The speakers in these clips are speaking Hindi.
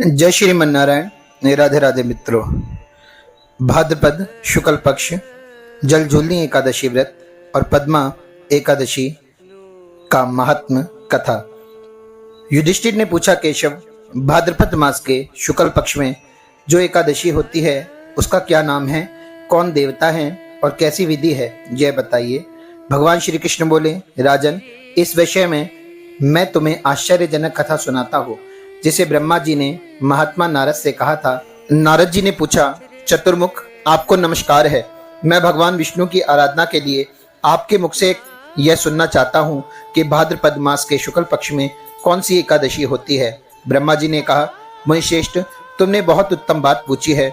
जय श्रीमन नारायण। राधे राधे मित्रों। भाद्रपद शुक्ल पक्ष जलझूलनी एकादशी व्रत और पद्मा एकादशी का महात्म कथा। युधिष्ठिर ने पूछा, केशव, भाद्रपद मास के शुक्ल पक्ष में जो एकादशी होती है उसका क्या नाम है, कौन देवता है और कैसी विधि है, यह बताइए। भगवान श्री कृष्ण बोले, राजन, इस विषय में मैं तुम्हें आश्चर्यजनक कथा सुनाता हूँ जिसे ब्रह्मा जी ने महात्मा नारद से कहा था। नारद जी ने पूछा, चतुर्मुख, आपको नमस्कार है। मैं भगवान विष्णु की आराधना के लिए आपके मुख से यह सुनना चाहता हूँ कि भाद्रपद मास के शुक्ल पक्ष में कौन सी एकादशी होती है। ब्रह्मा जी ने कहा, मुनिश्रेष्ठ, तुमने बहुत उत्तम बात पूछी है।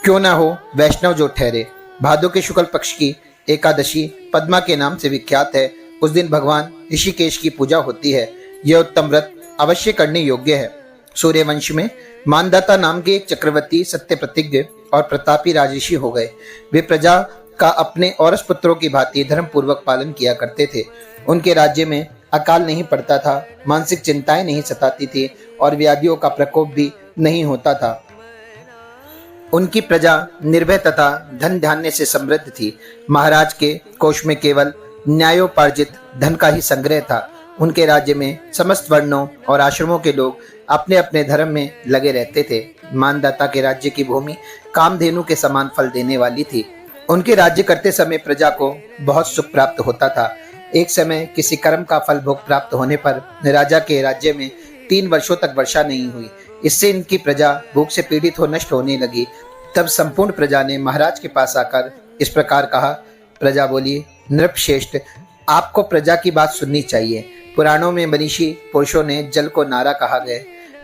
क्यों ना हो वैष्णव जो ठहरे। भादो के शुक्ल पक्ष की एकादशी पद्मा के नाम से विख्यात है। उस दिन भगवान ऋषिकेश की पूजा होती है। यह उत्तम व्रत अवश्य करने योग्य है। सूर्यवंश में मानदाता नाम के एक चक्रवर्ती सत्य प्रतिज्ञ और प्रतापी राजऋषि हो गए। वे प्रजा का अपने औरस पुत्रों की भांति धर्म पूर्वक पालन किया करते थे। उनके राज्य में अकाल नहीं पड़ता था, मानसिक चिंताएं नहीं सताती थी और व्याधियों का प्रकोप भी नहीं होता था। उनकी प्रजा निर्भय तथा धन धान्य से समृद्ध थी। महाराज के कोष में केवल न्यायोपार्जित धन का ही संग्रह था। उनके राज्य में समस्त वर्णों और आश्रमों के लोग अपने अपने धर्म में लगे रहते थे। मानदाता के राज्य की भूमि कामधेनु के समान फल देने वाली थी। उनके राज्य करते समय प्रजा को बहुत सुख प्राप्त होता था। एक समय किसी कर्म का फल भोग प्राप्त होने पर राजा के राज्य में 3 वर्षों तक वर्षा नहीं हुई। इससे इनकी प्रजा भूख से पीड़ित हो नष्ट होने लगी। तब संपूर्ण प्रजा ने महाराज के पास आकर इस प्रकार कहा। प्रजा बोली, नृपश्रेष्ठ, आपको प्रजा की बात सुननी चाहिए। पुराणों में मनीषी पुरुषों ने जल को नारा कहा गया।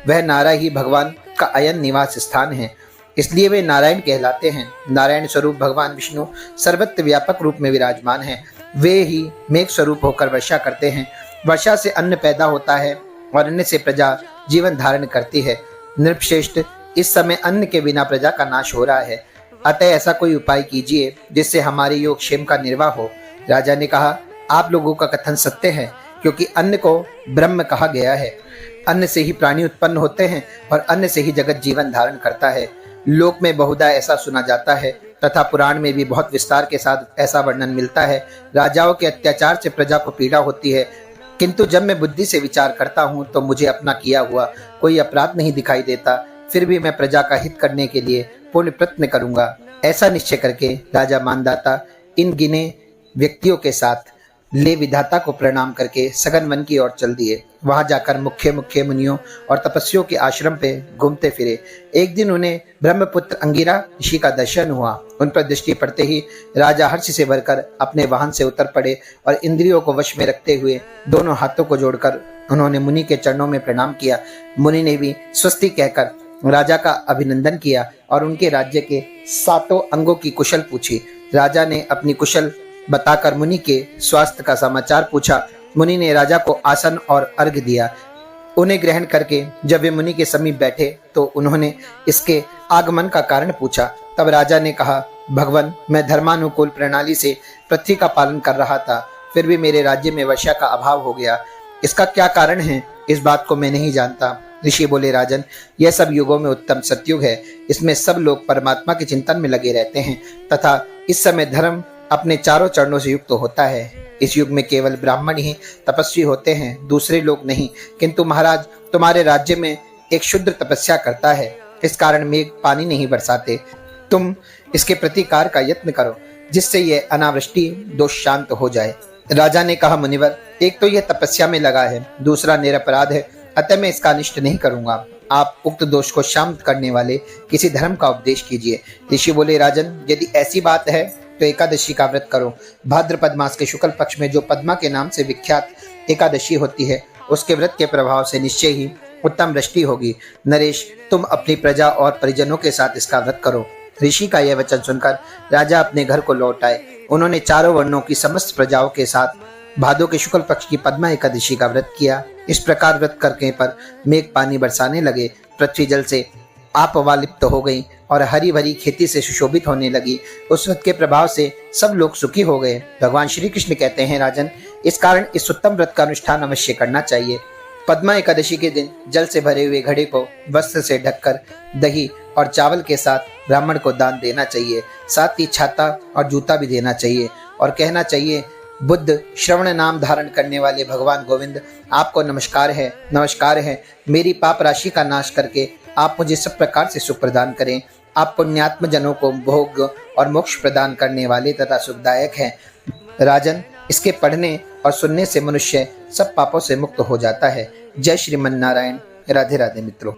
वह नारा ही भगवान का अयन निवास स्थान है, इसलिए वे नारायण कहलाते हैं। नारायण स्वरूप भगवान विष्णु सर्वत्र व्यापक रूप में विराजमान हैं। वे ही मेघ स्वरूप होकर वर्षा करते हैं। वर्षा से अन्न पैदा होता है और अन्न से प्रजा जीवन धारण करती है। नृपश्रेष्ठ, इस समय अन्न के बिना प्रजा का नाश हो रहा है, अतः ऐसा कोई उपाय कीजिए जिससे हमारे योगक्षेम का निर्वाह हो। राजा ने कहा, आप लोगों का कथन सत्य है, क्योंकि अन्न को ब्रह्म कहा गया है। अन्न से ही प्राणी उत्पन्न होते हैं और अन्न से ही जगत जीवन धारण करता है। लोक में बहुधा ऐसा सुना जाता है तथा पुराण में भी बहुत विस्तार के साथ ऐसा वर्णन मिलता है। राजाओं के अत्याचार से प्रजा को पीड़ा होती है, किंतु जब मैं बुद्धि से विचार करता हूँ तो मुझे अपना किया हुआ कोई अपराध नहीं दिखाई देता। फिर भी मैं प्रजा का हित करने के लिए पूर्ण प्रयत्न करूंगा। ऐसा निश्चय करके राजा मानदाता इन गिने व्यक्तियों के साथ ले विधाता को प्रणाम करके सघन वन की ओर चल दिए। वहां जाकर मुख्य मुख्य मुनियों और तपस्वियों के आश्रम पे घूमते फिरे। एक दिन उन्हें ब्रह्मपुत्र अंगिरा ऋषि का दर्शन हुआ। उन पर दृष्टि पड़ते ही राजा हर्ष से भरकर अपने वाहन से उतर पड़े और इंद्रियों को वश में रखते हुए दोनों हाथों को जोड़कर उन्होंने मुनि के चरणों में प्रणाम किया। मुनि ने भी स्वस्ति कहकर राजा का अभिनंदन किया और उनके राज्य के 7 अंगों की कुशल पूछी। राजा ने अपनी कुशल बताकर मुनि के स्वास्थ्य का समाचार पूछा। मुनि ने राजा को आसन और अर्घ्य दिया। उन्हें ग्रहण करके जब वे मुनि के समीप बैठे तो उन्होंने इसके आगमन का कारण पूछा। तब राजा ने कहा, भगवान, मैं धर्मानुकूल प्रणाली से पृथ्वी का पालन कर रहा था, फिर भी मेरे राज्य में वर्षा का अभाव हो गया। इसका क्या कारण है, इस बात को मैं नहीं जानता। ऋषि बोले, राजन, यह सब युगों में उत्तम सतयुग है। इसमें सब लोग परमात्मा के चिंतन में लगे रहते हैं तथा इस समय धर्म अपने चारों चरणों से युक्त होता है। इस युग में केवल ब्राह्मण ही तपस्वी होते हैं, दूसरे लोग नहीं। किंतु महाराज, तुम्हारे राज्य में एक शूद्र तपस्या करता है, इस कारण मेघ पानी नहीं बरसाते। तुम इसके प्रतिकार का यत्न करो जिससे यह अनावृष्टि दोष शांत हो जाए। राजा ने कहा, मुनिवर, एक तो यह तपस्या में लगा है, दूसरा निरपराध है, अतः मैं इसका अनिष्ट नहीं करूंगा। आप उक्त दोष को शांत करने वाले किसी धर्म का उपदेश कीजिए। ऋषि बोले, राजन, यदि ऐसी बात है तो एकादशी का व्रत करो। भाद्रपद मास के शुक्ल पक्ष में जो पद्मा के नाम से विख्यात एकादशी होती है, उसके व्रत के प्रभाव से निश्चय ही उत्तम वृष्टि होगी। नरेश, तुम अपनी प्रजा और परिजनों के साथ इसका व्रत करो। ऋषि का यह वचन सुनकर राजा अपने घर को लौट आए। उन्होंने चारों वर्णों की समस्त प्रजाओं के साथ भादो के शुक्ल पक्ष की पद्मा एकादशी का व्रत किया। इस प्रकार व्रत करने पर मेघ पानी बरसाने लगे, पृथ्वी जल से आपवालिप्त हो गई और हरी भरी खेती से सुशोभित होने लगी। उस व्रत के प्रभाव से सब लोग सुखी हो गए। भगवान श्री कृष्ण कहते हैं, राजन, इस कारण इस उत्तम व्रत का अनुष्ठान अवश्य करना चाहिए। पद्मा एकादशी के दिन जल से भरे हुए घड़े को वस्त्र से ढककर दही और चावल के साथ ब्राह्मण को दान देना चाहिए। साथ ही छाता और जूता भी देना चाहिए और कहना चाहिए, बुद्ध श्रवण नाम धारण करने वाले भगवान गोविंद, आपको नमस्कार है, नमस्कार है। मेरी पाप राशि का नाश करके आप मुझे सब प्रकार से सुख प्रदान करें। आप पुण्यात्म जनों को भोग और मोक्ष प्रदान करने वाले तथा सुखदायक हैं। राजन, इसके पढ़ने और सुनने से मनुष्य सब पापों से मुक्त हो जाता है। जय श्रीमन नारायण। राधे राधे मित्रों।